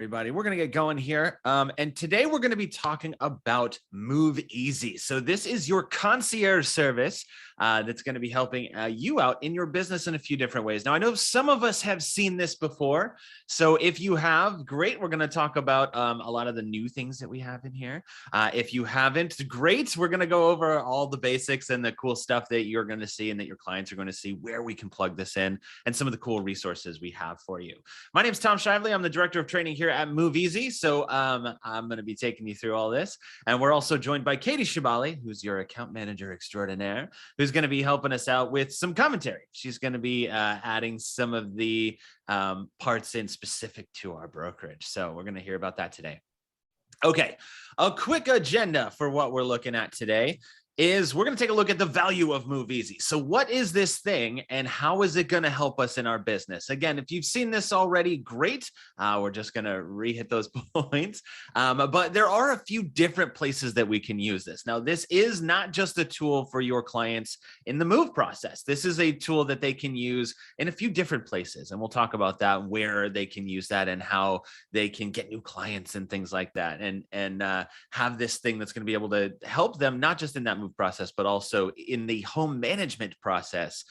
Everybody, we're going to get going here. And today we're going to be talking about Move Easy. So this is your concierge service that's going to be helping you out in your business in a few different ways. Now, I know some of us have seen this before. So if you have, great. We're going to talk about a lot of the new things that we have in here. If you haven't, great. We're going to go over all the basics and the cool stuff that you're going to see and that your clients are going to see, where we can plug this in and some of the cool resources we have for you. My name is Tom Shively. I'm the director of training here at Move Easy. So I'm going to be taking you through all this. And we're also joined by Katie Shibali, who's your account manager extraordinaire, who's going to be helping us out with some commentary. She's going to be adding some of the parts in specific to our brokerage. So we're going to hear about that today. Okay, a quick agenda for what we're looking at today is we're going to take a look at the value of Move Easy. So what is this thing and how is it going to help us in our business? Again, if you've seen this already, great. We're just going to re-hit those points. But there are a few different places that we can use this. Now, this is not just a tool for your clients in the move process. This is a tool that they can use in a few different places. And we'll talk about that, where they can use that and how they can get new clients and things like that. And have this thing that's going to be able to help them, not just in that move process, but also in the home management process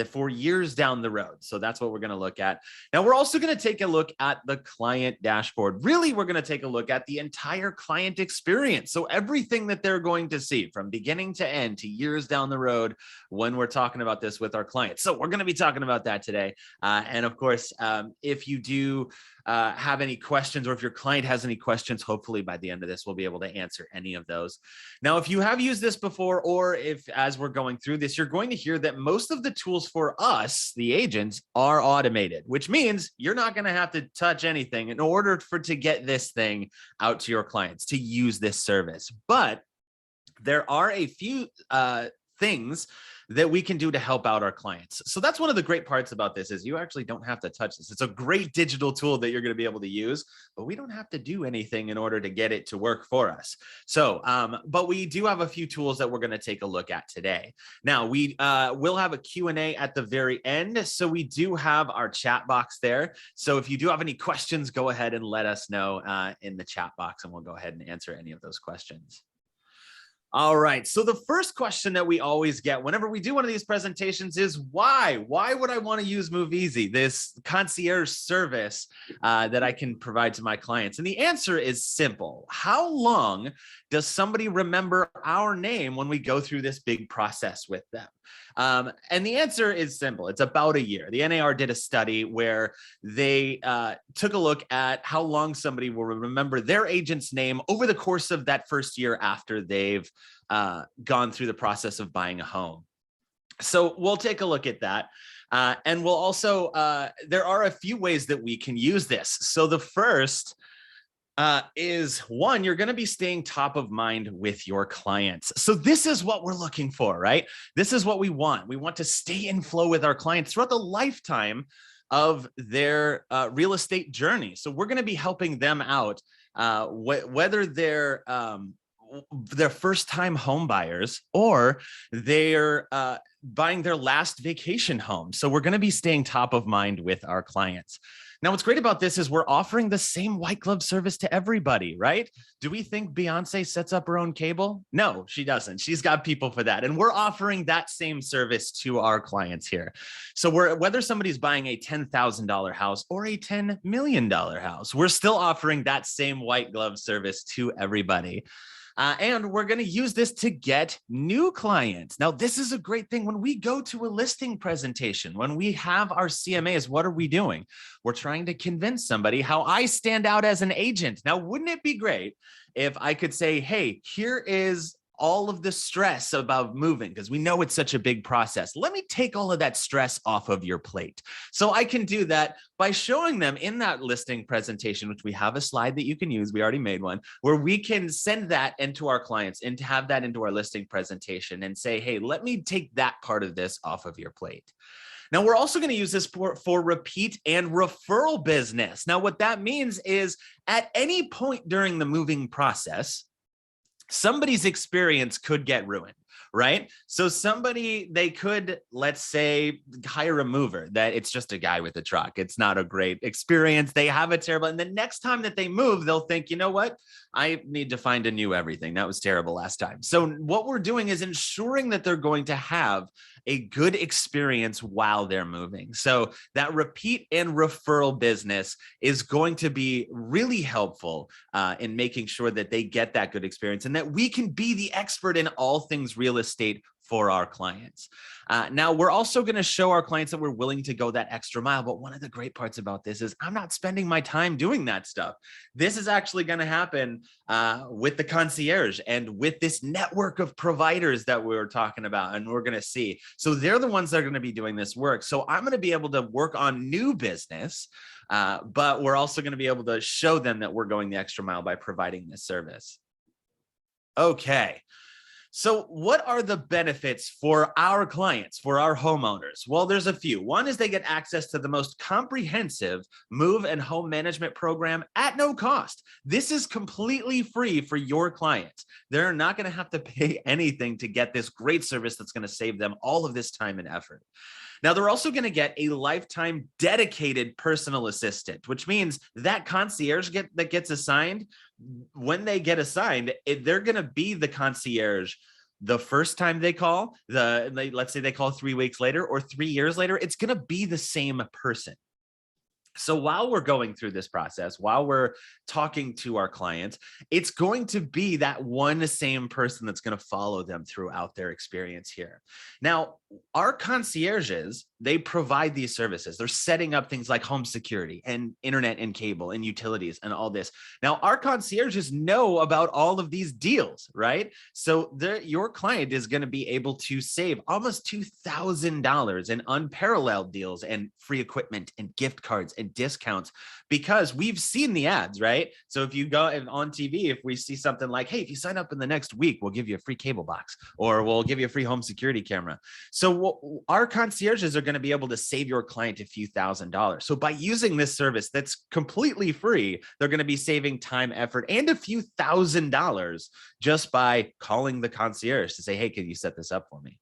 for years down the road. So that's what we're going to look at. Now, we're also going to take a look at the client dashboard. Really, we're going to take a look at the entire client experience. So everything that they're going to see from beginning to end to years down the road when we're talking about this with our clients. So we're going to be talking about that today. And of course, if you do have any questions, or if your client has any questions, hopefully by the end of this, we'll be able to answer any of those. Now, if you have used this before, or if as we're going through this, you're going to hear that most of the tools for us, the agents, are automated, which means you're not going to have to touch anything in order to get this thing out to your clients, to use this service. But there are a few things that we can do to help out our clients. So that's one of the great parts about this, is you actually don't have to touch this. It's a great digital tool that you're going to be able to use, but we don't have to do anything in order to get it to work for us. So, but we do have a few tools that we're going to take a look at today. Now, we will have a Q&A at the very end. So we do have our chat box there. So if you do have any questions, go ahead and let us know in the chat box, and we'll go ahead and answer any of those questions. All right. So the first question that we always get whenever we do one of these presentations is why? Why would I want to use Move Easy, this concierge service that I can provide to my clients? And the answer is simple. How long does somebody remember our name when we go through this big process with them? And the answer is simple. It's about a year. The NAR did a study where they took a look at how long somebody will remember their agent's name over the course of that first year after they've gone through the process of buying a home. So we'll take a look at that. And we'll also, there are a few ways that we can use this. So the first is one, you're going to be staying top of mind with your clients. So this is what we're looking for, right? This is what we want. We want to stay in flow with our clients throughout the lifetime of their real estate journey. So we're going to be helping them out, whether they're first-time home buyers or they're buying their last vacation home. So we're going to be staying top of mind with our clients. Now, what's great about this is we're offering the same white glove service to everybody, right? Do we think Beyonce sets up her own cable? No, she doesn't. She's got people for that. And we're offering that same service to our clients here. So whether somebody's buying a $10,000 house or a $10 million house, we're still offering that same white glove service to everybody. And we're going to use this to get new clients. Now, this is a great thing. When we go to a listing presentation, when we have our CMAs, what are we doing? We're trying to convince somebody how I stand out as an agent. Now, wouldn't it be great if I could say, hey, here is all of the stress about moving, because we know it's such a big process. Let me take all of that stress off of your plate. So I can do that by showing them in that listing presentation, which we have a slide that you can use. We already made one where we can send that into our clients and to have that into our listing presentation and say, hey, let me take that part of this off of your plate. Now, we're also going to use this for repeat and referral business. Now, what that means is at any point during the moving process, somebody's experience could get ruined. right? So somebody, they could, let's say, hire a mover that it's just a guy with a truck. It's not a great experience. They have a terrible, and the next time that they move, they'll think, you know what? I need to find a new everything. That was terrible last time. So what we're doing is ensuring that they're going to have a good experience while they're moving. So that repeat and referral business is going to be really helpful in making sure that they get that good experience and that we can be the expert in all things real estate for our clients. Now, we're also going to show our clients that we're willing to go that extra mile. But one of the great parts about this is I'm not spending my time doing that stuff. This is actually going to happen with the concierge and with this network of providers that we were talking about and we're going to see. So they're the ones that are going to be doing this work. So I'm going to be able to work on new business, but we're also going to be able to show them that we're going the extra mile by providing this service. Okay. So what are the benefits for our clients, for our homeowners? Well, there's a few. One is they get access to the most comprehensive move and home management program at no cost. This is completely free for your clients. They're not going to have to pay anything to get this great service that's going to save them all of this time and effort. Now, they're also going to get a lifetime dedicated personal assistant, which means that concierge that gets assigned, when they get assigned, they're going to be the concierge the first time they call. Let's say they call 3 weeks later or 3 years later, it's going to be the same person. So while we're going through this process, while we're talking to our clients, it's going to be that one same person that's going to follow them throughout their experience here. Now, our concierges, they provide these services. They're setting up things like home security and internet and cable and utilities and all this. Now, our concierges know about all of these deals, right? So your client is going to be able to save almost $2,000 in unparalleled deals and free equipment and gift cards and discounts because we've seen the ads, right? So if you go on TV, if we see something like, hey, if you sign up in the next week, we'll give you a free cable box or we'll give you a free home security camera. So our concierges are going to be able to save your client a few $1,000s. So by using this service that's completely free, they're going to be saving time, effort, and a few $1,000s just by calling the concierge to say, hey, can you set this up for me?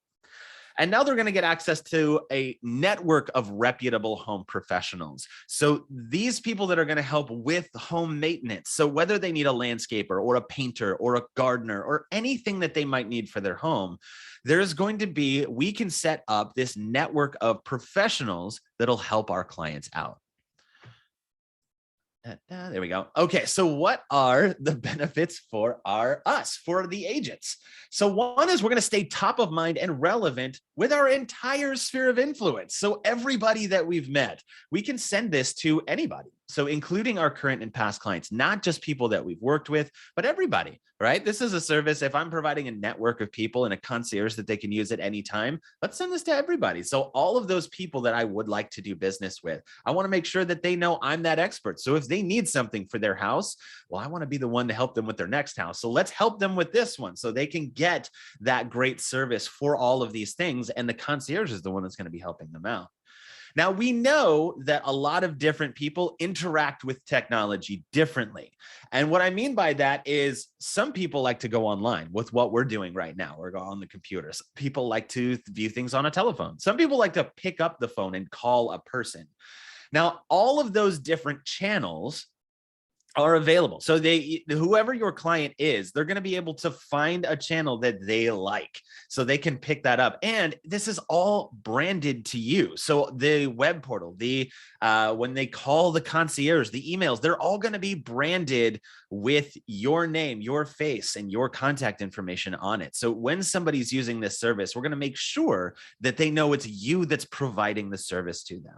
And now they're going to get access to a network of reputable home professionals. So these people that are going to help with home maintenance. So whether they need a landscaper or a painter or a gardener or anything that they might need for their home, there's going to be, we can set up this network of professionals that'll help our clients out. There we go. Okay, so what are the benefits for for the agents? So one is we're going to stay top of mind and relevant with our entire sphere of influence. So everybody that we've met, we can send this to anybody. So including our current and past clients, not just people that we've worked with, but everybody, right? This is a service. If I'm providing a network of people and a concierge that they can use at any time, let's send this to everybody. So all of those people that I would like to do business with, I want to make sure that they know I'm that expert. So if they need something for their house, well, I want to be the one to help them with their next house. So let's help them with this one so they can get that great service for all of these things. And the concierge is the one that's going to be helping them out. Now, we know that a lot of different people interact with technology differently. And what I mean by that is some people like to go online with what we're doing right now. We're on the computer. Some people like to view things on a telephone. Some people like to pick up the phone and call a person. Now, all of those different channels are available. So whoever your client is, they're going to be able to find a channel that they like so they can pick that up. And this is all branded to you. So the web portal, when they call the concierge, the emails, they're all going to be branded with your name, your face, and your contact information on it. So when somebody's using this service, we're going to make sure that they know it's you that's providing the service to them.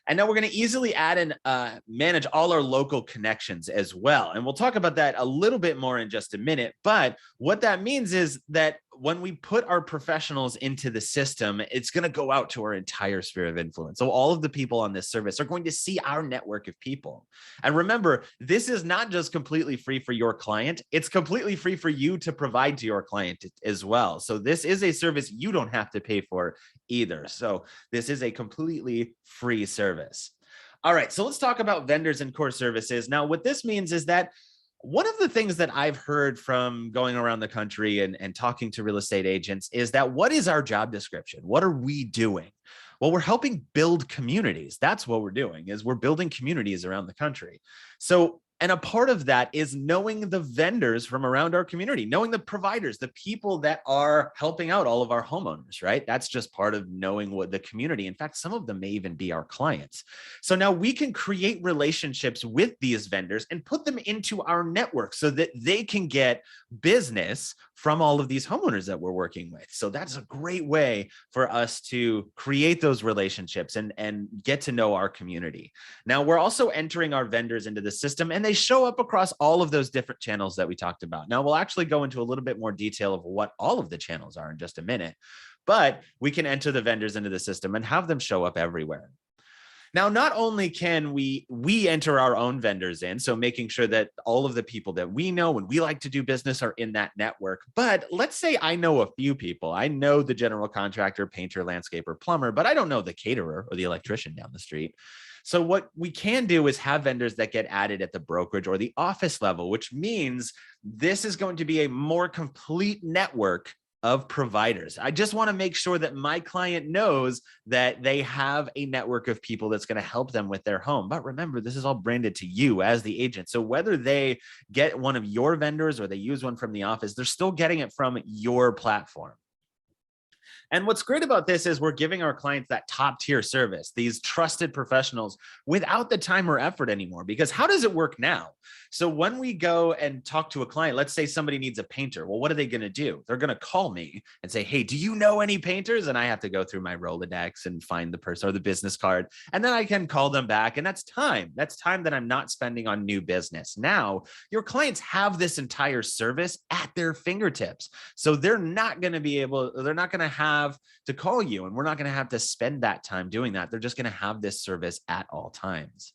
And now we're going to easily add and manage all our local connections as well. And we'll talk about that a little bit more in just a minute. But what that means is that when we put our professionals into the system, it's going to go out to our entire sphere of influence. So all of the people on this service are going to see our network of people. And remember, this is not just completely free for your client. It's completely free for you to provide to your client as well. So this is a service you don't have to pay for either. So this is a completely free service. All right, so let's talk about vendors and core services. Now, what this means is that One of the things that I've heard from going around the country and talking to real estate agents is that what is our job description? What are we doing? Well, we're helping build communities. That's what we're doing is we're building communities around the country. So, and a part of that is knowing the vendors from around our community, knowing the providers, the people that are helping out all of our homeowners, right? That's just part of knowing what the community. In fact, some of them may even be our clients. So now we can create relationships with these vendors and put them into our network so that they can get business from all of these homeowners that we're working with. So that's a great way for us to create those relationships and get to know our community. Now we're also entering our vendors into the system, and they show up across all of those different channels that we talked about. Now we'll actually go into a little bit more detail of what all of the channels are in just a minute, but we can enter the vendors into the system and have them show up everywhere. Now, not only can we enter our own vendors in, so making sure that all of the people that we know and we like to do business are in that network, but let's say I know a few people. I know the general contractor, painter, landscaper, plumber, but I don't know the caterer or the electrician down the street. So what we can do is have vendors that get added at the brokerage or the office level, which means this is going to be a more complete network of providers. I just want to make sure that my client knows that they have a network of people that's going to help them with their home. But remember, this is all branded to you as the agent. So whether they get one of your vendors or they use one from the office, they're still getting it from your platform. And what's great about this is we're giving our clients that top tier service, these trusted professionals without the time or effort anymore. Because how does it work now? So when we go and talk to a client, let's say somebody needs a painter. Well, what are they going to do? They're going to call me and say, hey, do you know any painters? And I have to go through my Rolodex and find the person or the business card. And then I can call them back. And that's time. That's time that I'm not spending on new business. Now, your clients have this entire service at their fingertips. So they're not going to have to call you, and we're not going to have to spend that time doing that. They're just going to have this service at all times.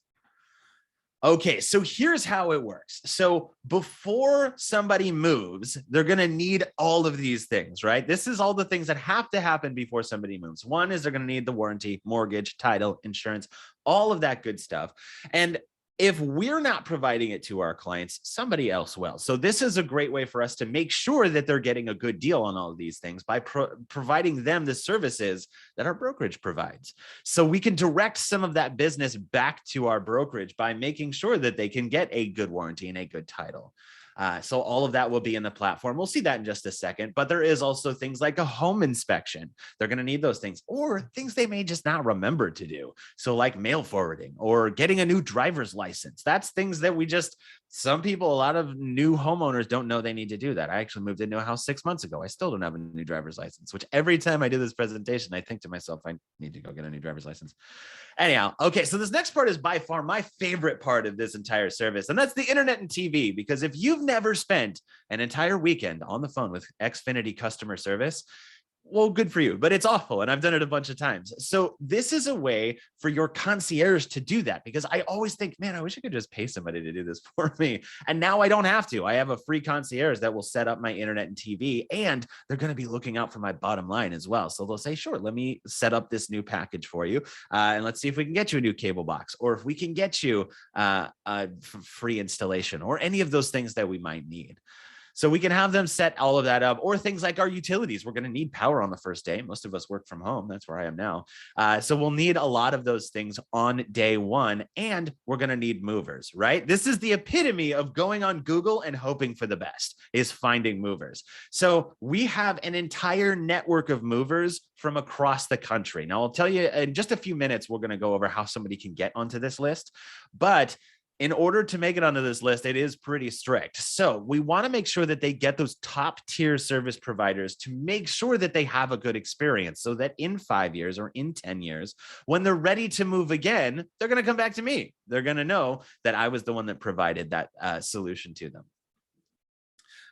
Okay, so here's how it works. So before somebody moves, they're going to need all of these things, right? This is all the things that have to happen before somebody moves. One is they're going to need the warranty, mortgage, title, insurance, all of that good stuff. And if we're not providing it to our clients, somebody else will. So this is a great way for us to make sure that they're getting a good deal on all of these things by providing them the services that our brokerage provides. So we can direct some of that business back to our brokerage by making sure that they can get a good warranty and a good title. So all of that will be in the platform. We'll see that in just a second, but there is also things like a home inspection. They're going to need those things or things they may just not remember to do. So like mail forwarding or getting a new driver's license. That's things that some people, a lot of new homeowners don't know they need to do that. I actually moved into a house 6 months ago. I still don't have a new driver's license, which every time I do this presentation, I think to myself, I need to go get a new driver's license. Anyhow, okay, so this next part is by far my favorite part of this entire service, and that's the internet and TV, because if you've never spent an entire weekend on the phone with Xfinity customer service, well, good for you, but it's awful. And I've done it a bunch of times. So this is a way for your concierge to do that, because I always think, man, I wish I could just pay somebody to do this for me. And now I don't have to. I have a free concierge that will set up my internet and TV, and they're going to be looking out for my bottom line as well. So they'll say, sure, let me set up this new package for you. And let's see if we can get you a new cable box, or if we can get you a free installation, or any of those things that we might need. So we can have them set all of that up, or things like our utilities. We're going to need power on the first day. Most of us work from home. That's where I am now. So we'll need a lot of those things on day one, and we're going to need movers, right? This is the epitome of going on Google and hoping for the best, is finding movers. So we have an entire network of movers from across the country. Now I'll tell you in just a few minutes, we're going to go over how somebody can get onto this list, but in order to make it onto this list, it is pretty strict. So we want to make sure that they get those top tier service providers to make sure that they have a good experience, so that in 5 years or in 10 years, when they're ready to move again, they're going to come back to me. They're going to know that I was the one that provided that solution to them.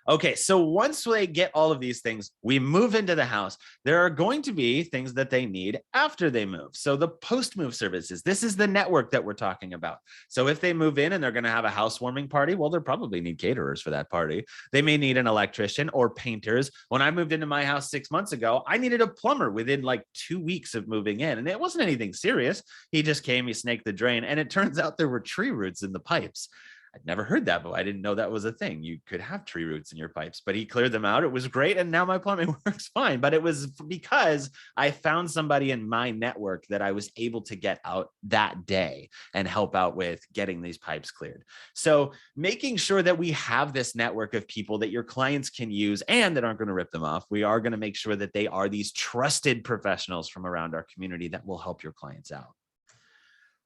Okay, so once they get all of these things, we move into the house. There are going to be things that they need after they move. So the post-move services, this is the network that we're talking about. So if they move in and they're going to have a housewarming party, well, they'll probably need caterers for that party. They may need an electrician or painters. When I moved into my house 6 months ago, I needed a plumber within like 2 weeks of moving in. And it wasn't anything serious. He just came, he snaked the drain, and it turns out there were tree roots in the pipes. I'd never heard that, but I didn't know that was a thing. You could have tree roots in your pipes, but he cleared them out. It was great. And now my plumbing works fine. But it was because I found somebody in my network that I was able to get out that day and help out with getting these pipes cleared. So making sure that we have this network of people that your clients can use and that aren't going to rip them off. We are going to make sure that they are these trusted professionals from around our community that will help your clients out.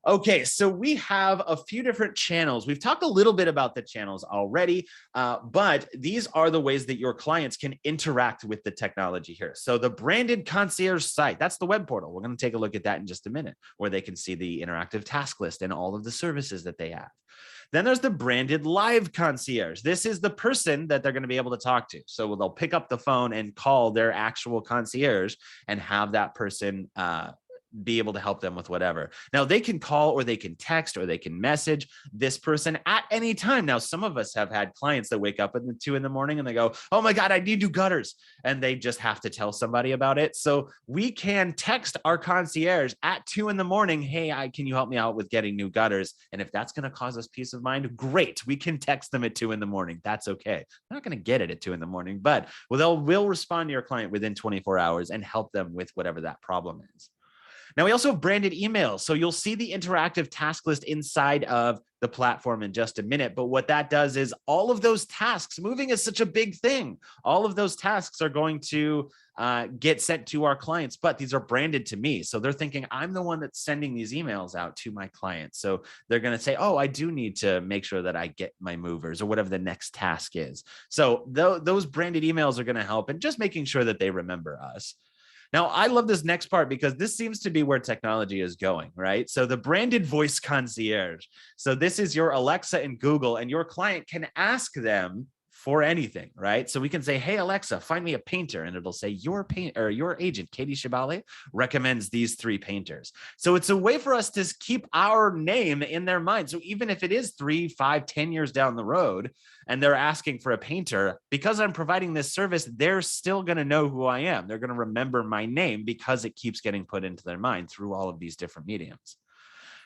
Okay, so we have a few different channels. We've talked a little bit about the channels already, but these are the ways that your clients can interact with the technology here. So the branded concierge site, that's the web portal. We're going to take a look at that in just a minute, where they can see the interactive task list and all of the services that they have. Then there's the branded live concierge. This is the person that they're going to be able to talk to. So they'll pick up the phone and call their actual concierge and have that person be able to help them with whatever. Now they can call or they can text or they can message this person at any time. Now, some of us have had clients that wake up at 2 a.m. and they go, oh my God, I need new gutters. And they just have to tell somebody about it. So we can text our concierge at 2 a.m. Hey, can you help me out with getting new gutters? And if that's going to cause us peace of mind, great. We can text them at 2 a.m. That's okay. They're not going to get it at 2 a.m, but we'll respond to your client within 24 hours and help them with whatever that problem is. Now, we also have branded emails. So you'll see the interactive task list inside of the platform in just a minute. But what that does is all of those tasks, moving is such a big thing. All of those tasks are going to get sent to our clients, but these are branded to me. So they're thinking I'm the one that's sending these emails out to my clients. So they're going to say, oh, I do need to make sure that I get my movers or whatever the next task is. So those branded emails are going to help, and just making sure that they remember us. Now, I love this next part because this seems to be where technology is going, right? So the branded voice concierge. So this is your Alexa and Google, and your client can ask them for anything, right? So we can say, hey, Alexa, find me a painter. And it'll say your agent, Katie Shibale, recommends these 3 painters. So it's a way for us to keep our name in their mind. So even if it is 3, 5, 10 years down the road, and they're asking for a painter, because I'm providing this service, they're still going to know who I am. They're going to remember my name because it keeps getting put into their mind through all of these different mediums.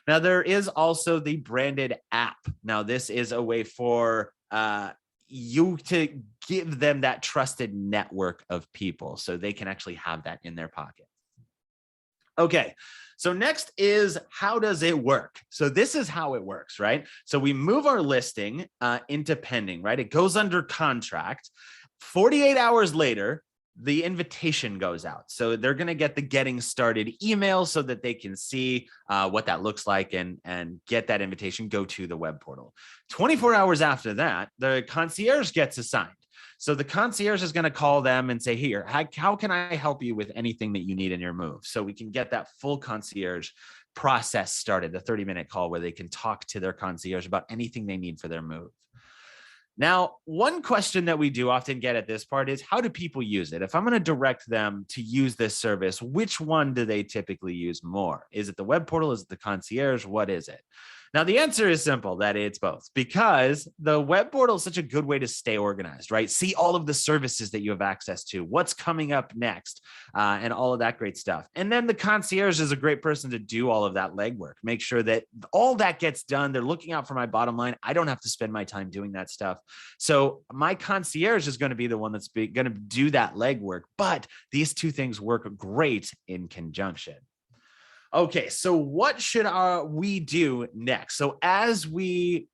Now, there is also the branded app. Now, this is a way for you to give them that trusted network of people so they can actually have that in their pocket. Okay, so next is, how does it work? So this is how it works, right? So we move our listing into pending, right? It goes under contract. 48 hours later, the invitation goes out. So they're going to get the getting started email so that they can see what that looks like and get that invitation, go to the web portal. 24 hours after that, the concierge gets assigned. So the concierge is going to call them and say, here, how can I help you with anything that you need in your move? So we can get that full concierge process started, the 30-minute call where they can talk to their concierge about anything they need for their move. Now, one question that we do often get at this part is, how do people use it? If I'm going to direct them to use this service, which one do they typically use more? Is it the web portal? Is it the concierge? What is it? Now, the answer is simple, that it's both, because the web portal is such a good way to stay organized, right? See all of the services that you have access to, what's coming up next, and all of that great stuff. And then the concierge is a great person to do all of that legwork, make sure that all that gets done. They're looking out for my bottom line. I don't have to spend my time doing that stuff. So my concierge is going to be the one that's going to do that legwork, but these two things work great in conjunction. Okay, so what should we do next? So as we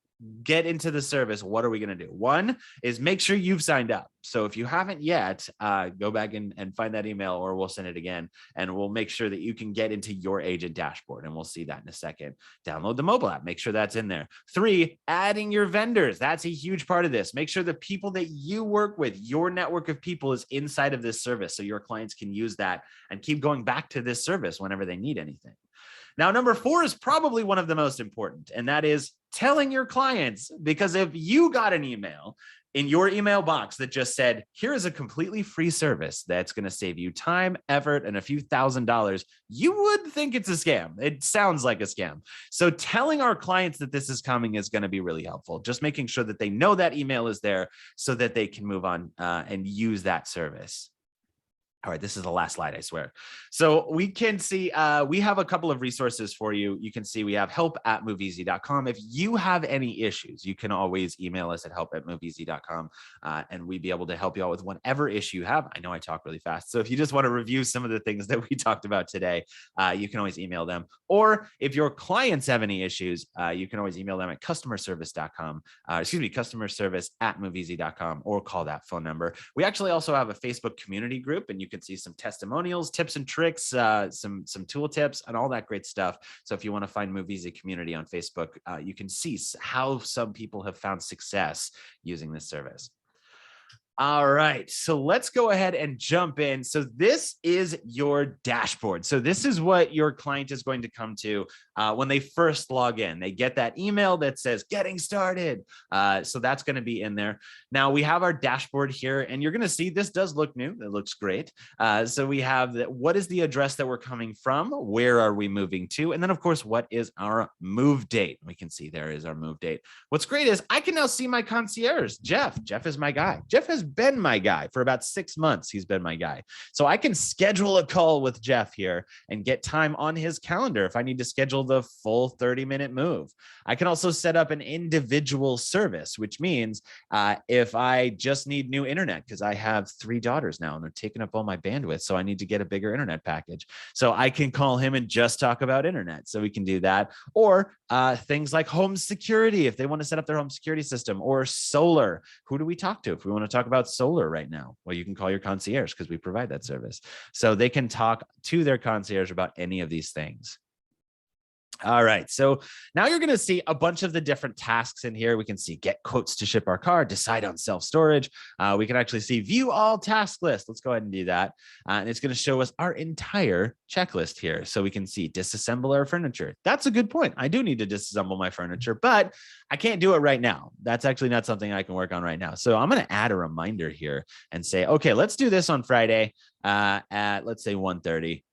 get into the service, what are we going to do? One is make sure you've signed up. So if you haven't yet, go back and find that email, or we'll send it again, and we'll make sure that you can get into your agent dashboard, and we'll see that in a second. Download the mobile app, make sure that's in there. 3, adding your vendors. That's a huge part of this. Make sure the people that you work with, your network of people, is inside of this service so your clients can use that and keep going back to this service whenever they need anything. Now, number 4 is probably one of the most important, and that is telling your clients, because if you got an email in your email box that just said, here is a completely free service that's going to save you time, effort, and a few $1,000s, you would think it's a scam. It sounds like a scam. So telling our clients that this is coming is going to be really helpful. Just making sure that they know that email is there so that they can move on and use that service. All right, this is the last slide, I swear. So we can see, we have a couple of resources for you. You can see we have help@moveeasy.com. If you have any issues, you can always email us at help@moveeasy.com, and we'd be able to help you out with whatever issue you have. I know I talk really fast. So if you just want to review some of the things that we talked about today, you can always email them. Or if your clients have any issues, you can always email them at customerservice.com, customerservice@moveeasy.com, or call that phone number. We actually also have a Facebook community group, and you can see some testimonials, tips and tricks, some tool tips, and all that great stuff. So if you want to find Move Easy community on Facebook, you can see how some people have found success using this service. All right, so let's go ahead and jump in. So this is your dashboard. So this is what your client is going to come to when they first log in. They get that email that says getting started. So that's going to be in there. Now we have our dashboard here, and you're going to see this does look new. It looks great. So we have that. What is the address that we're coming from? Where are we moving to? And then of course, what is our move date? We can see there is our move date. What's great is I can now see my concierge, Jeff. Jeff is my guy. Jeff has been my guy for about 6 months. He's been my guy. So I can schedule a call with Jeff here and get time on his calendar if I need to schedule the full 30-minute move. I can also set up an individual service, which means if I just need new internet, because I have 3 daughters now and they're taking up all my bandwidth, so I need to get a bigger internet package. So I can call him and just talk about internet. So we can do that. Or things like home security, if they want to set up their home security system, or solar. Who do we talk to if we want to talk about solar right now? Well, you can call your concierge because we provide that service. So they can talk to their concierge about any of these things. All right, so now you're going to see a bunch of the different tasks in here. We can see get quotes to ship our car, decide on self-storage. We can actually see view all task list. Let's go ahead and do that. And it's going to show us our entire checklist here. So we can see disassemble our furniture. That's a good point. I do need to disassemble my furniture, but I can't do it right now. That's actually not something I can work on right now. So I'm going to add a reminder here and say, okay, let's do this on Friday at, let's say, 1:30.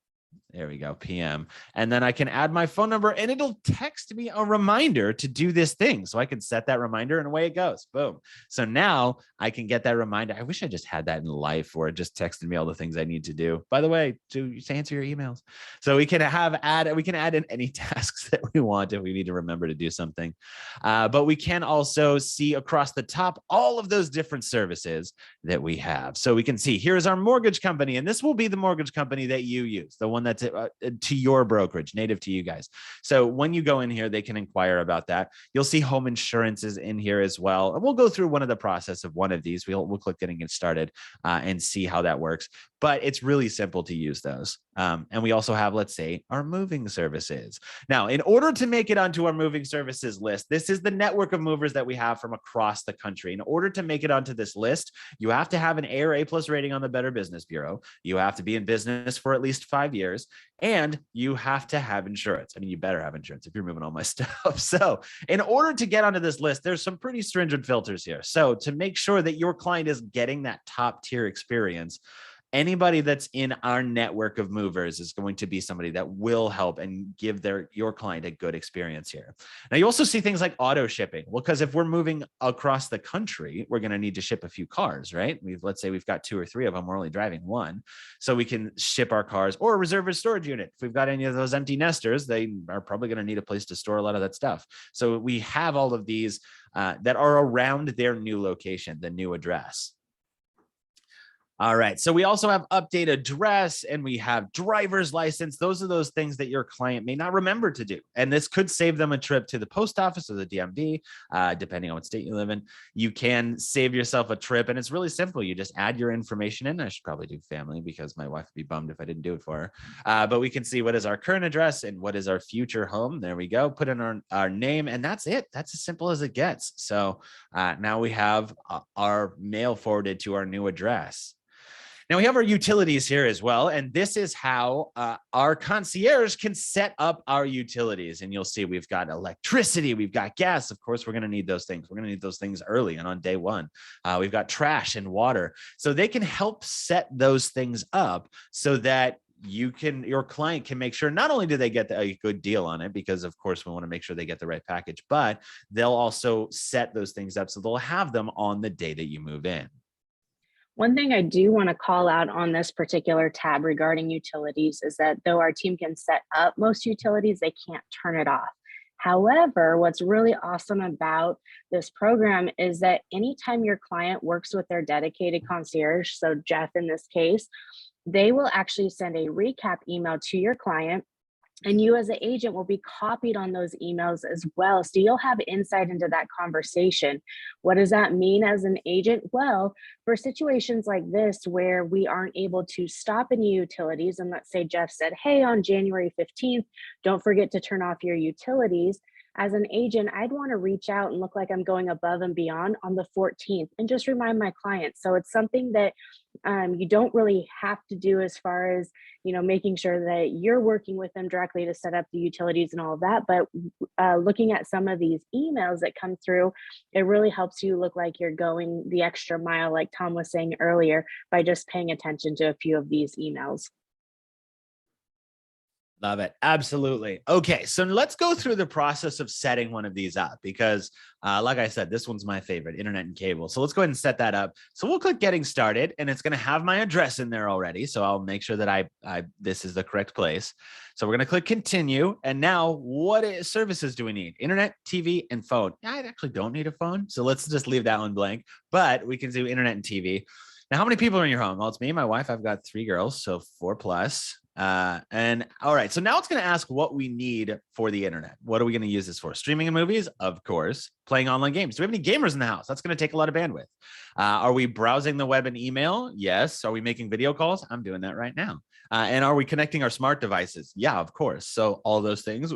There we go, PM. And then I can add my phone number and it'll text me a reminder to do this thing. So I can set that reminder and away it goes. Boom. So now I can get that reminder. I wish I just had that in life where it just texted me all the things I need to do. By the way, to answer your emails. So we can add in any tasks that we want if we need to remember to do something. But we can also see across the top all of those different services that we have. So we can see here's our mortgage company, and this will be the mortgage company that you use, the one that's to your brokerage, native to you guys. So when you go in here, they can inquire about that. You'll see home insurance is in here as well. And we'll go through one of the process of one of these. We'll click getting it started and see how that works. But it's really simple to use those. And we also have, let's say, our moving services. Now, in order to make it onto our moving services list, this is the network of movers that we have from across the country. In order to make it onto this list, you have to have an A or A+ rating on the Better Business Bureau. You have to be in business for at least 5 years, and you have to have insurance. I mean, you better have insurance if you're moving all my stuff. So in order to get onto this list, there's some pretty stringent filters here. So to make sure that your client is getting that top tier experience, anybody that's in our network of movers is going to be somebody that will help and give your client a good experience here. Now, you also see things like auto shipping. Well, because if we're moving across the country, we're going to need to ship a few cars, right? Let's say we've got 2 or 3 of them. We're only driving 1. So we can ship our cars or reserve a storage unit. If we've got any of those empty nesters, they are probably going to need a place to store a lot of that stuff. So we have all of these that are around their new location, the new address. All right, so we also have update address and we have driver's license. Those are those things that your client may not remember to do. And this could save them a trip to the post office or the DMV, depending on what state you live in. You can save yourself a trip, and it's really simple. You just add your information in. I should probably do family because my wife would be bummed if I didn't do it for her. But we can see what is our current address and what is our future home. There we go. Put in our name, and that's it. That's as simple as it gets. So now we have our mail forwarded to our new address. Now we have our utilities here as well, and this is how our concierge can set up our utilities. And you'll see we've got electricity, we've got gas. Of course, we're going to need those things. We're going to need those things early and on day one. We've got trash and water. So they can help set those things up so that your client can make sure not only do they get a good deal on it, because of course we want to make sure they get the right package, but they'll also set those things up so they'll have them on the day that you move in. One thing I do want to call out on this particular tab regarding utilities is that though our team can set up most utilities, they can't turn it off. However, what's really awesome about this program is that anytime your client works with their dedicated concierge, so Jeff in this case, they will actually send a recap email to your client, and you as an agent will be copied on those emails as well. So you'll have insight into that conversation. What does that mean as an agent? Well, for situations like this where we aren't able to stop any utilities, and let's say Jeff said, hey, on January 15th, don't forget to turn off your utilities. As an agent, I'd want to reach out and look like I'm going above and beyond on the 14th and just remind my clients. So it's something that you don't really have to do as far as making sure that you're working with them directly to set up the utilities and all of that. But looking at some of these emails that come through, it really helps you look like you're going the extra mile, like Tom was saying earlier, by just paying attention to a few of these emails. Love it. Absolutely. Okay. So let's go through the process of setting one of these up because like I said, this one's my favorite, internet and cable. So let's go ahead and set that up. So we'll click getting started and it's going to have my address in there already. So I'll make sure that this is the correct place. So we're going to click continue. And now what services do we need? Internet, TV, and phone. I actually don't need a phone. So let's just leave that one blank, but we can do internet and TV. Now, how many people are in your home? Well, it's me and my wife. I've got 3 girls, so 4 plus. And all right, so now it's going to ask what we need for the internet. What are we going to use this for? Streaming and movies, of course. Playing online games. Do we have any gamers in the house? That's going to take a lot of bandwidth. Are we browsing the web and email? Yes. Are we making video calls? I'm doing that right now. And are we connecting our smart devices? Yeah, of course. So all those things.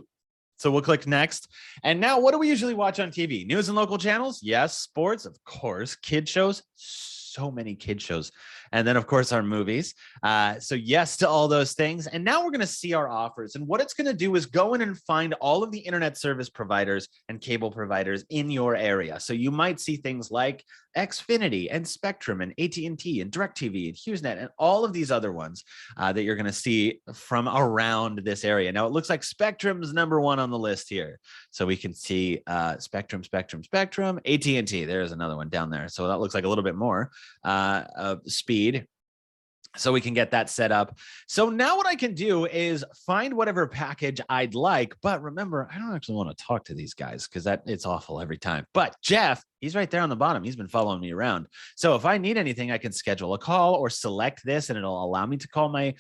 So we'll click next. And now what do we usually watch on TV? News and local channels? Yes. Sports, of course. Kid shows? So many kid shows. And then of course our movies. So yes to all those things. And now we're going to see our offers. And what it's going to do is go in and find all of the internet service providers and cable providers in your area. So you might see things like Xfinity and Spectrum and AT&T and DirecTV and HughesNet and all of these other ones that you're going to see from around this area. Now it looks like Spectrum's #1 on the list here. So we can see Spectrum, AT&T. There's another one down there. So that looks like a little bit more speed. So we can get that set up. So now what I can do is find whatever package I'd like. But remember, I don't actually want to talk to these guys because it's awful every time. But Jeff, he's right there on the bottom. He's been following me around. So if I need anything, I can schedule a call or select this and it'll allow me to call my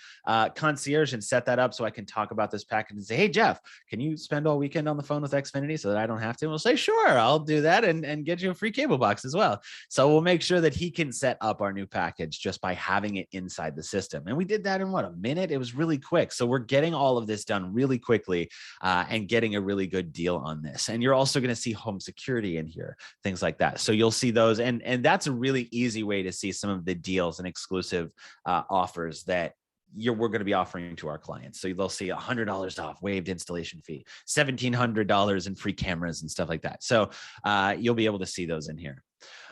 concierge and set that up so I can talk about this package and say, hey, Jeff, can you spend all weekend on the phone with Xfinity so that I don't have to? And we'll say, sure, I'll do that and get you a free cable box as well. So we'll make sure that he can set up our new package just by having it inside the system. And we did that in a minute? It was really quick. So we're getting all of this done really quickly and getting a really good deal on this. And you're also going to see home security in here, things like that. So you'll see those. And that's a really easy way to see some of the deals and exclusive offers that we're going to be offering to our clients. So they'll see $100 off, waived installation fee, $1,700 in free cameras and stuff like that. So you'll be able to see those in here.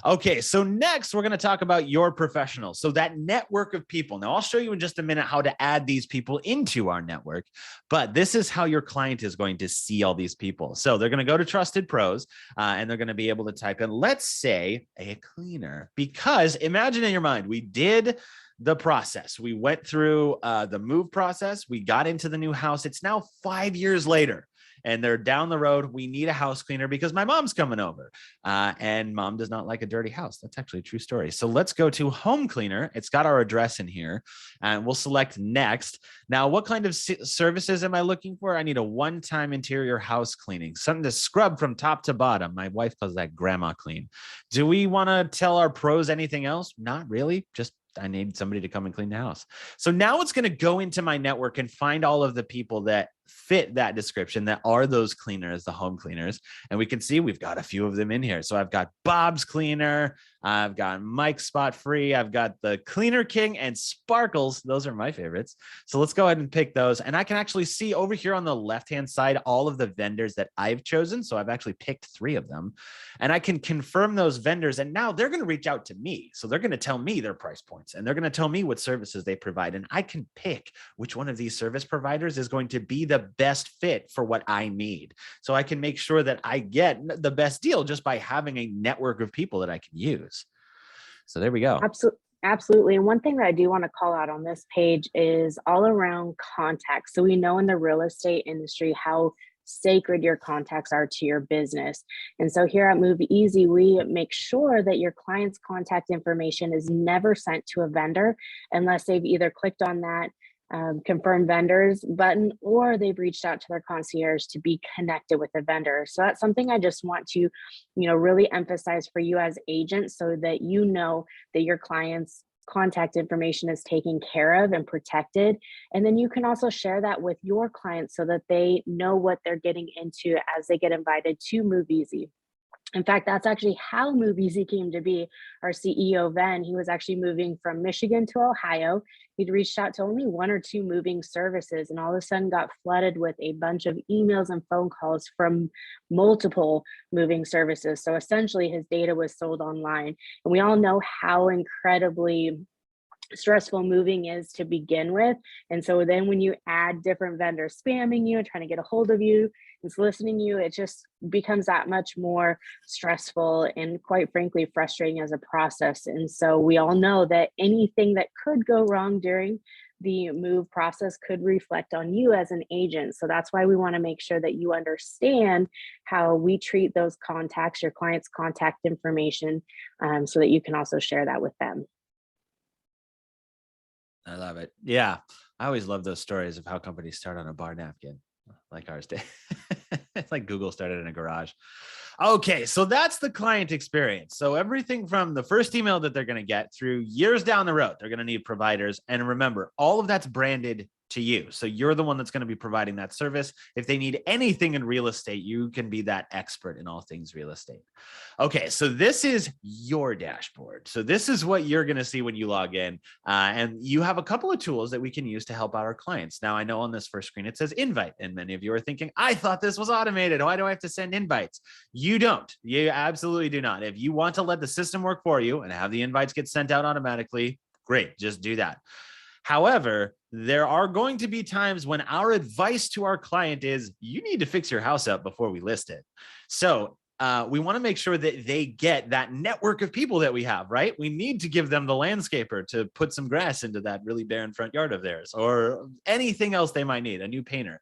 Okay, so next we're going to talk about your professionals. So that network of people. Now I'll show you in just a minute how to add these people into our network, but this is how your client is going to see all these people. So they're going to go to Trusted Pros and they're going to be able to type in, let's say, a cleaner, because imagine in your mind, we did the process. We went through the move process. We got into the new house. It's now 5 years later. And they're down the road. We need a house cleaner because my mom's coming over and mom does not like a dirty house. That's actually a true story. So let's go to home cleaner. It's got our address in here and we'll select next. Now, what kind of services am I looking for? I need a one-time interior house cleaning, something to scrub from top to bottom. My wife calls that grandma clean. Do we want to tell our pros anything else? Not really. Just I need somebody to come and clean the house. So now it's going to go into my network and find all of the people that fit that description that are those cleaners, the home cleaners. And we can see we've got a few of them in here. So I've got Bob's Cleaner. I've got Mike's Spot Free. I've got the Cleaner King and Sparkles. Those are my favorites. So let's go ahead and pick those. And I can actually see over here on the left-hand side, all of the vendors that I've chosen. So I've actually picked 3 of them and I can confirm those vendors. And now they're going to reach out to me. So they're going to tell me their price points and they're going to tell me what services they provide. And I can pick which one of these service providers is going to be the best fit for what I need. So I can make sure that I get the best deal just by having a network of people that I can use. So there we go. Absolutely. And one thing that I do want to call out on this page is all around contacts. So we know in the real estate industry how sacred your contacts are to your business. And so here at Move Easy, we make sure that your client's contact information is never sent to a vendor unless they've either clicked on that confirm vendors button or they've reached out to their concierge to be connected with the vendor. So that's something I just want to, really emphasize for you as agents so that you know that your clients contact information is taken care of and protected. And then you can also share that with your clients so that they know what they're getting into as they get invited to Move Easy. In fact, that's actually how Move Easy came to be. Our CEO, Ven, he was actually moving from Michigan to Ohio. He'd reached out to only one or two moving services and all of a sudden got flooded with a bunch of emails and phone calls from multiple moving services. So essentially, his data was sold online. And we all know how incredibly stressful moving is to begin with. And so then when you add different vendors spamming you and trying to get a hold of you and soliciting you, it just becomes that much more stressful and quite frankly frustrating as a process. And so we all know that anything that could go wrong during the move process could reflect on you as an agent. So that's why we want to make sure that you understand how we treat those contacts, your clients' contact information, so that you can also share that with them. I love it. Yeah. I always love those stories of how companies start on a bar napkin like ours did. It's like Google started in a garage. Okay. So that's the client experience. So everything from the first email that they're going to get through years down the road, they're going to need providers. And remember, all of that's branded to you. So you're the one that's going to be providing that service. If they need anything in real estate, you can be that expert in all things real estate. Okay, so this is your dashboard. So this is what you're going to see when you log in. And you have a couple of tools that we can use to help out our clients. Now, I know on this first screen, it says invite. And many of you are thinking, I thought this was automated. Why do I have to send invites? You don't. You absolutely do not. If you want to let the system work for you and have the invites get sent out automatically, great, just do that. However, there are going to be times when our advice to our client is you need to fix your house up before we list it. So we want to make sure that they get that network of people that we have, right? We need to give them the landscaper to put some grass into that really barren front yard of theirs or anything else they might need, a new painter.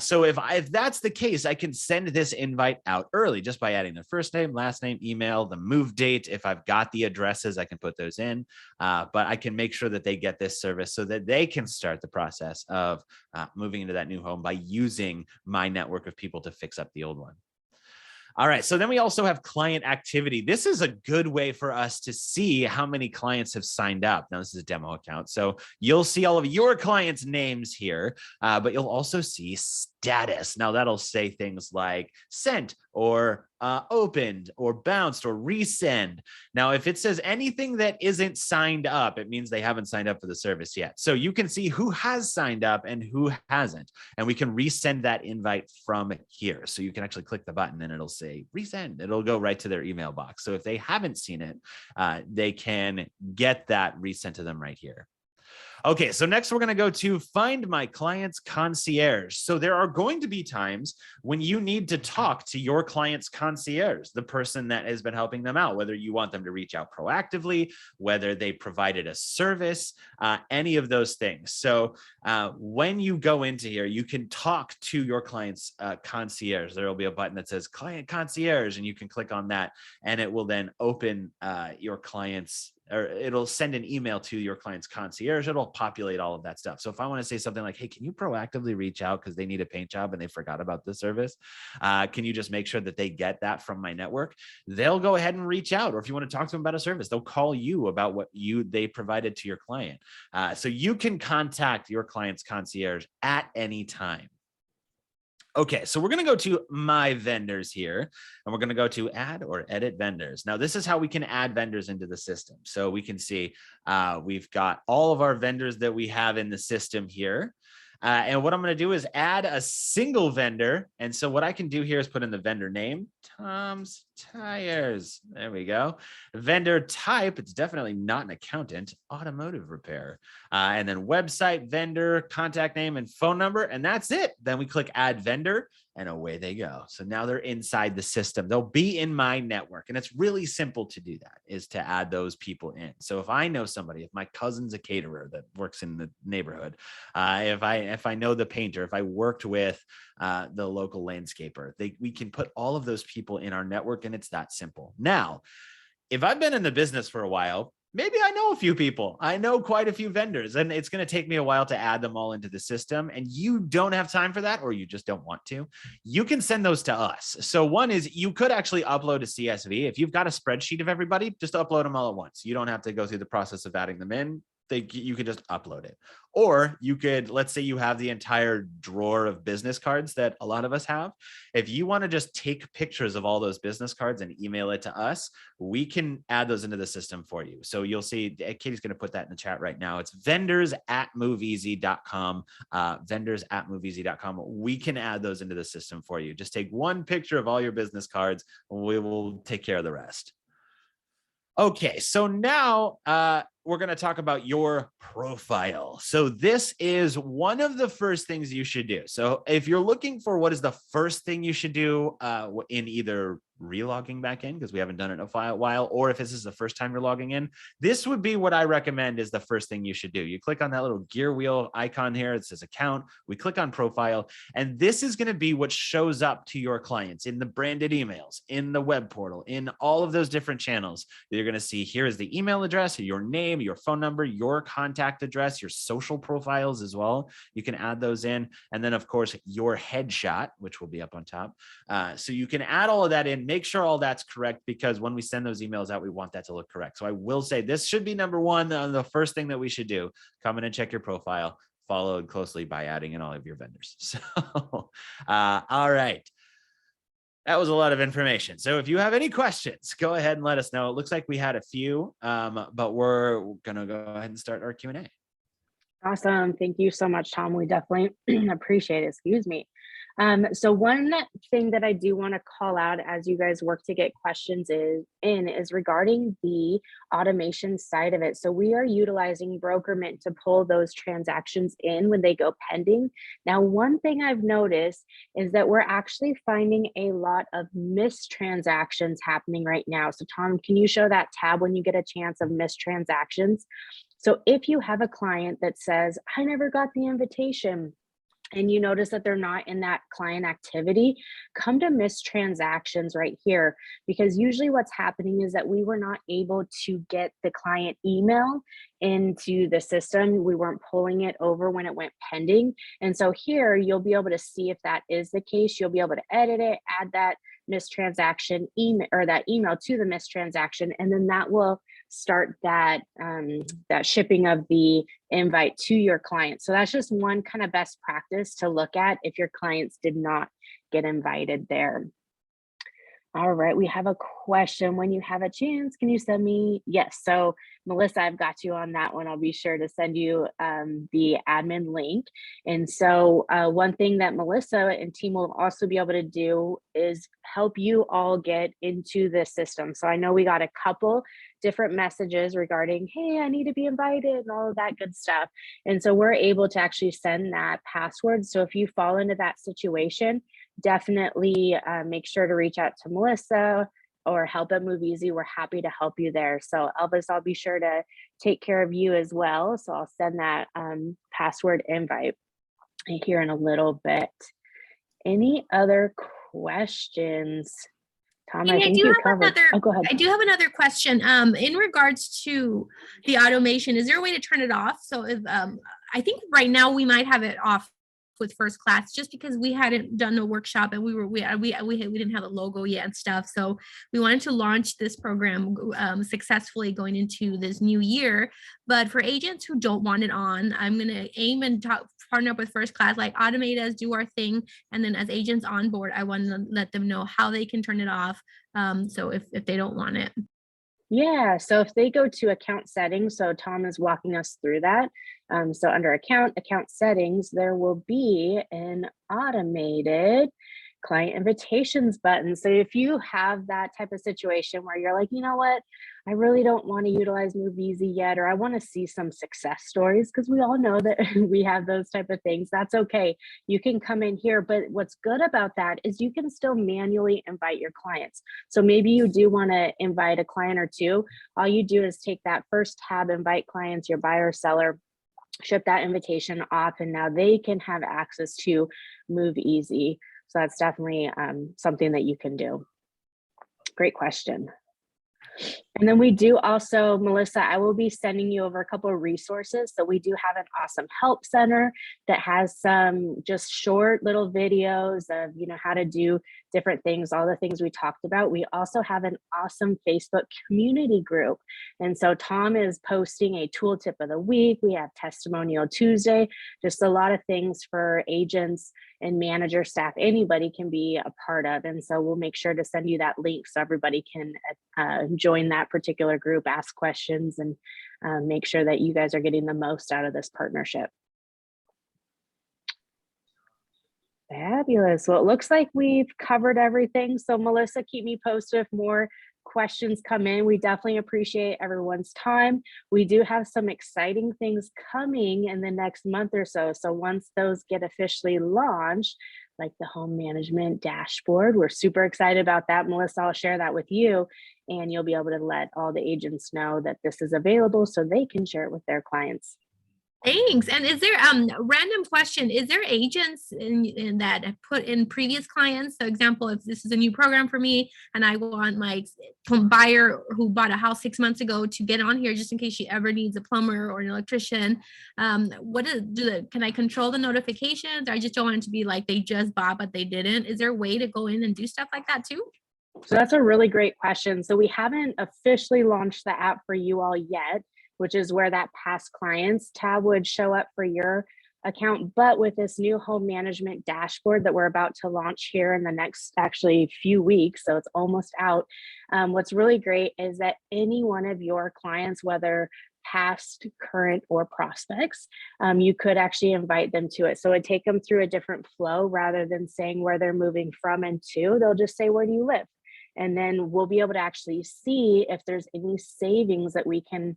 So if that's the case, I can send this invite out early just by adding their first name, last name, email, the move date. If I've got the addresses, I can put those in, but I can make sure that they get this service so that they can start the process of moving into that new home by using my network of people to fix up the old one. All right. So then we also have client activity. This is a good way for us to see how many clients have signed up. Now, this is a demo account. So you'll see all of your clients' names here, but you'll also see status. Now, that'll say things like sent or opened or bounced or resend. Now, if it says anything that isn't signed up, it means they haven't signed up for the service yet. So you can see who has signed up and who hasn't. And we can resend that invite from here. So you can actually click the button and it'll say resend. It'll go right to their email box. So if they haven't seen it, they can get that resent to them right here. Okay, so next we're going to go to find my client's concierge. So there are going to be times when you need to talk to your client's concierge, the person that has been helping them out, whether you want them to reach out proactively, whether they provided a service, any of those things. So when you go into here, you can talk to your client's concierge. There will be a button that says client concierge, and you can click on that, and it will then open your client's, or it'll send an email to your client's concierge. It'll populate all of that stuff. So if I want to say something like, hey, can you proactively reach out because they need a paint job and they forgot about this service? Can you just make sure that they get that from my network? They'll go ahead and reach out. Or if you want to talk to them about a service, they'll call you about what they provided to your client. So you can contact your client's concierge at any time. Okay, so we're going to go to my vendors here, and we're going to go to add or edit vendors. Now, this is how we can add vendors into the system. So we can see we've got all of our vendors that we have in the system here. And what I'm going to do is add a single vendor. And so what I can do here is put in the vendor name, Tom's Tires. There we go. Vendor type, it's definitely not an accountant, automotive repair. And then website, vendor, contact name, and phone number. And that's it. Then we click add vendor. and away they go. So now they're inside the system. They'll be in my network. And it's really simple to do that, is to add those people in. So if I know somebody, if my cousin's a caterer that works in the neighborhood, if I know the painter, if I worked with the local landscaper, we can put all of those people in our network, and it's that simple. Now, if I've been in the business for a while, maybe I know a few people. I know quite a few vendors, and it's going to take me a while to add them all into the system. And you don't have time for that, or you just don't want to, you can send those to us. So one is, you could actually upload a CSV. If you've got a spreadsheet of everybody, just upload them all at once. You don't have to go through the process of adding them in. You could just upload it. Or you could, let's say you have the entire drawer of business cards that a lot of us have. If you want to just take pictures of all those business cards and email it to us, we can add those into the system for you. So you'll see, Katie's going to put that in the chat right now. It's vendors@moveeasy.com, vendors@moveeasy.com. We can add those into the system for you. Just take one picture of all your business cards. We will take care of the rest. Okay, so now we're going to talk about your profile. So this is one of the first things you should do. So if you're looking for what is the first thing you should do in either relogging back in, because we haven't done it in a while, or if this is the first time you're logging in, this would be what I recommend is the first thing you should do. You click on that little gear wheel icon here. It says account. We click on profile, and this is going to be what shows up to your clients in the branded emails, in the web portal, in all of those different channels. You're going to see here is the email address, your name, your phone number, your contact address, your social profiles as well. You can add those in. And then of course, your headshot, which will be up on top. So you can add all of that in, make sure all that's correct, because when we send those emails out, we want that to look correct. So I will say this should be number one, the first thing that we should do. Come in and check your profile, followed closely by adding in all of your vendors. So, all right. That was a lot of information. So if you have any questions, go ahead and let us know. It looks like we had a few, but we're going to go ahead and start our Q&A. Awesome. Thank you so much, Tom. We definitely appreciate it. Excuse me. So one thing that I do want to call out as you guys work to get questions is regarding the automation side of it. So we are utilizing Brokerment to pull those transactions in when they go pending. Now, one thing I've noticed is that we're actually finding a lot of missed transactions happening right now. So Tom, can you show that tab when you get a chance of missed transactions? So if you have a client that says, I never got the invitation, and you notice that they're not in that client activity, come to missed transactions right here, because usually what's happening is that we were not able to get the client email into the system. We weren't pulling it over when it went pending. And so here you'll be able to see if that is the case. You'll be able to edit it, add that missed transaction email or that email to the missed transaction, and then that will start that that shipping of the invite to your client. So that's just one kind of best practice to look at if your clients did not get invited there. All right, we have a question. When you have a chance, can you send me? Yes, so Melissa, I've got you on that one. I'll be sure to send you the admin link. And so one thing that Melissa and team will also be able to do is help you all get into the system. So I know we got a couple different messages regarding, hey, I need to be invited and all of that good stuff. And so we're able to actually send that password. So if you fall into that situation, definitely make sure to reach out to Melissa or help at Move Easy. We're happy to help you there. So Elvis, I'll be sure to take care of you as well. So I'll send that password invite here in a little bit. Any other questions? Tom, I think you covered. Oh, go ahead. I do have another question. In regards to the automation, is there a way to turn it off? So if I think right now we might have it off with First Class, just because we hadn't done a workshop and we didn't have a logo yet and stuff. So we wanted to launch this program successfully going into this new year. But for agents who don't want it on, I'm going to aim and partner up with First Class, like automate us, do our thing. And then as agents on board, I want to let them know how they can turn it off. So if they don't want it. Yeah, so if they go to account settings, so Tom is walking us through that. So under account settings, there will be an automated, client invitations button. So if you have that type of situation where you're like, you know what, I really don't want to utilize Move Easy yet, or I want to see some success stories, because we all know that we have those type of things. That's okay. You can come in here, but what's good about that is you can still manually invite your clients. So maybe you do want to invite a client or two. All you do is take that first tab, invite clients, your buyer or seller, ship that invitation off, and now they can have access to Move Easy. So that's definitely something that you can do. Great question. And then we do also, Melissa, I will be sending you over a couple of resources. So we do have an awesome help center that has some just short little videos of, you know, how to do different things, all the things we talked about. We also have an awesome Facebook community group. And so Tom is posting a tool tip of the week. We have Testimonial Tuesday, just a lot of things for agents and manager staff, anybody can be a part of. And so we'll make sure to send you that link so everybody can join that particular group, ask questions, and make sure that you guys are getting the most out of this partnership. Fabulous. Well, it looks like we've covered everything. So Melissa, keep me posted if more questions come in. We definitely appreciate everyone's time. We do have some exciting things coming in the next month or so. So once those get officially launched, like the home management dashboard, we're super excited about that. Melissa, I'll share that with you, and you'll be able to let all the agents know that this is available so they can share it with their clients. Thanks. And is there random question? Is there agents in that put in previous clients? So example, if this is a new program for me and I want my buyer who bought a house 6 months ago to get on here just in case she ever needs a plumber or an electrician, can I control the notifications? Or I just don't want it to be like they just bought but they didn't. Is there a way to go in and do stuff like that too? So that's a really great question. So we haven't officially launched the app for you all yet, which is where that past clients tab would show up for your account. But with this new home management dashboard that we're about to launch here in the next actually few weeks, so it's almost out, what's really great is that any one of your clients, whether past, current, or prospects, you could actually invite them to it. So it'd take them through a different flow rather than saying where they're moving from and to. They'll just say, where do you live? And then we'll be able to actually see if there's any savings that we can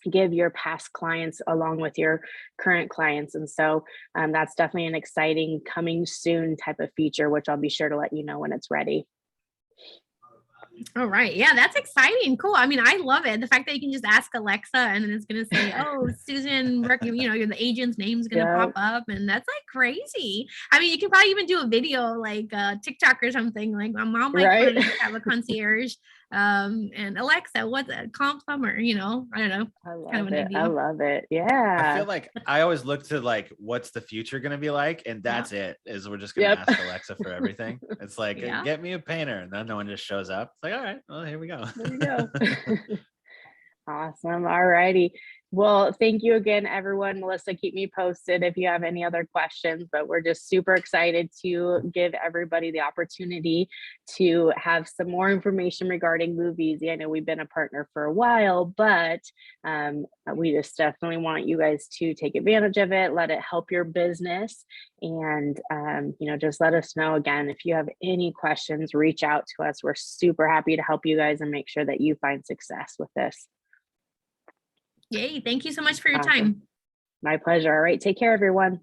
give your past clients along with your current clients. And so that's definitely an exciting coming soon type of feature, which I'll be sure to let you know when it's ready. All right. Yeah, that's exciting. Cool. I mean, I love it. The fact that you can just ask Alexa and then it's going to say, oh, Susan, the agent's name's going to pop up. And that's like crazy. I mean, you can probably even do a video like TikTok or something. Like my mom might have a concierge. And Alexa, what's a calm plumber? I don't know. I love it. I love it. Yeah. I feel like I always look to like, what's the future going to be like? And that's it, is we're just going to ask Alexa for everything. It's like, get me a painter. And then no one just shows up. It's like, all right, well, here we go. There we go. Awesome. All righty. Well, thank you again, everyone. Melissa, keep me posted if you have any other questions, but we're just super excited to give everybody the opportunity to have some more information regarding Move Easy. I know we've been a partner for a while, but we just definitely want you guys to take advantage of it, let it help your business, and just let us know. Again, if you have any questions, reach out to us. We're super happy to help you guys and make sure that you find success with this. Yay. Thank you so much for your time. My pleasure. All right. Take care, everyone.